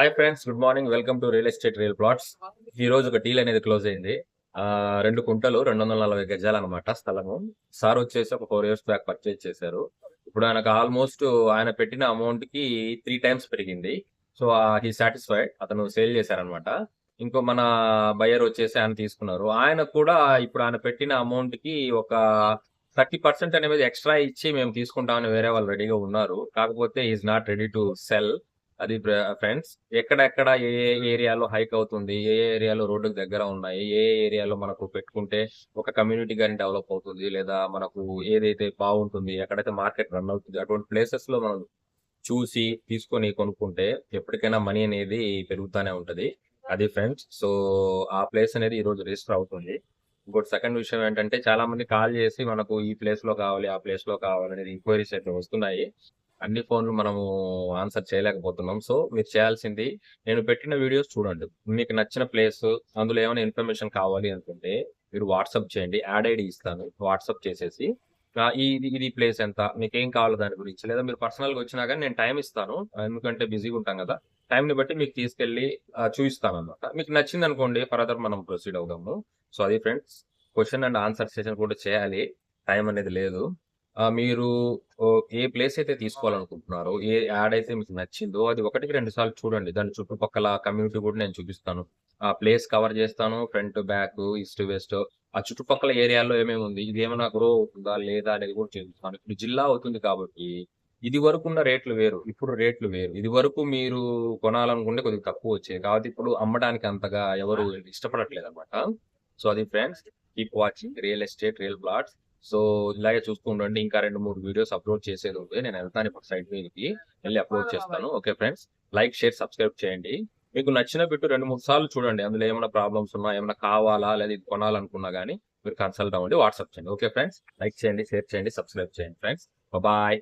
Hi friends, good morning. Welcome to real estate real plots. ఈ రోజు ఒక deal అనేది క్లోజ్ అయింది. 2 కుంటలు 240 గజాలు అనమాట స్థలము. సార్ వచ్చేసి ఒక 4 years బ్యాక్ పర్చేజ్ చేశారు. ఇప్పుడు ఆయనకు ఆల్మోస్ట్ ఆయన పెట్టిన అమౌంట్ కి 3 times పెరిగింది. So he satisfied. అతను సేల్ చేశారనమాట. ఇంకో మన బయర్ వచ్చేసి ఆయన తీసుకున్నారు. ఆయన కూడా ఇప్పుడు ఆయన పెట్టిన అమౌంట్ కి ఒక 30% అనేది ఎక్స్ట్రా ఇచ్చి మేము తీసుకుంటామని వేరే వాళ్ళు రెడీగా ఉన్నారు. కాకపోతే is not ready to cell. అది ఫ్రెండ్స్, ఎక్కడెక్కడ ఏ ఏ ఏరియాలో హైక్ అవుతుంది, ఏ ఏ ఏరియాలో రోడ్డుకు దగ్గర ఉన్నాయి, ఏ ఏ ఏరియాలో మనకు పెట్టుకుంటే ఒక కమ్యూనిటీ కానీ డెవలప్ అవుతుంది, లేదా మనకు ఏదైతే బాగుంటుంది, ఎక్కడైతే మార్కెట్ రన్ అవుతుంది, అటువంటి ప్లేసెస్ లో మనం చూసి తీసుకొని కొనుక్కుంటే ఎప్పటికైనా మనీ అనేది పెరుగుతూనే ఉంటది. అది ఫ్రెండ్స్. సో ఆ ప్లేస్ అనేది ఈ రోజు రిజిస్టర్ అవుతుంది. ఇంకోటి సెకండ్ విషయం ఏంటంటే, చాలా మంది కాల్ చేసి మనకు ఈ ప్లేస్ లో కావాలి, ఆ ప్లేస్ లో కావాలి అనేది ఇంక్వైరీస్ అయితే వస్తున్నాయి. అన్ని ఫోన్లు మనము ఆన్సర్ చేయలేకపోతున్నాం. సో మీరు చేయాల్సింది, నేను పెట్టిన వీడియోస్ చూడండి. మీకు నచ్చిన ప్లేస్, అందులో ఏమైనా ఇన్ఫర్మేషన్ కావాలి అనుకుంటే మీరు వాట్సాప్ చేయండి. యాడ్ ఐడి ఇస్తాను, వాట్సాప్ చేసేసి ఇది ఇది ప్లేస్ ఎంత, మీకు ఏం కావాలో దాని గురించి, లేదా మీరు పర్సనల్ గా వచ్చినా కానీ నేను టైం ఇస్తాను. ఎందుకంటే బిజీగా ఉంటాం కదా. టైం ని బట్టి మీకు తీసుకెళ్లి చూపిస్తాను అనమాట. మీకు నచ్చింది అనుకోండి, ఫర్దర్ మనం ప్రొసీడ్ అవుదాము. సో అది friends, question and answer session కూడా చేయాలి. టైం అనేది లేదు. మీరు ఏ ప్లేస్ అయితే తీసుకోవాలనుకుంటున్నారో, ఏ యాడ్ అయితే మీకు నచ్చిందో అది 1కి 2 సార్లు చూడండి. దాని చుట్టుపక్కల కమ్యూనిటీ కూడా నేను చూపిస్తాను. ఆ ప్లేస్ కవర్ చేస్తాను. ఫ్రంట్, బ్యాక్, ఈస్ట్, వెస్ట్, ఆ చుట్టుపక్కల ఏరియాలో ఏమేమి ఉంది, ఇది ఏమైనా గ్రో అవుతుందా లేదా అనేది కూడా చూపిస్తాను. ఇప్పుడు జిల్లా అవుతుంది కాబట్టి ఇది వరకు ఉన్న రేట్లు వేరు, ఇప్పుడు రేట్లు వేరు. ఇది వరకు మీరు కొనాలనుకుంటే కొద్దిగా తక్కువ వచ్చేది కాబట్టి ఇప్పుడు అమ్మడానికి అంతగా ఎవరు ఇష్టపడట్లేదు అనమాట. సో అది friends, keep watching real estate real plots. So ఇలాగే చూస్తూ ఉండండి. ఇంకా 2-3 వీడియోస్ అప్లోడ్ చేసేది ఉంది. నేను వెళ్తాను ఇప్పుడు సైట్ మీదకి, వెళ్ళి అప్లోడ్ చేస్తాను. Okay friends, like, share, subscribe చేయండి. మీకు నచ్చిన బిట్టు 2-3 సార్లు చూడండి. అందులో ఏమైనా ప్రాబ్లమ్స్ ఉన్నా, ఏమైనా కావాలా లేదా ఇది కొనాలనుకున్నా కానీ మీరు కన్సల్ట్ అవ్వండి, వాట్సాప్ చేయండి. ఓకే ఫ్రెండ్స్, లైక్ చేయండి, షేర్ చేయండి, సబ్స్క్రైబ్ చేయండి ఫ్రెండ్స్. బాయ్.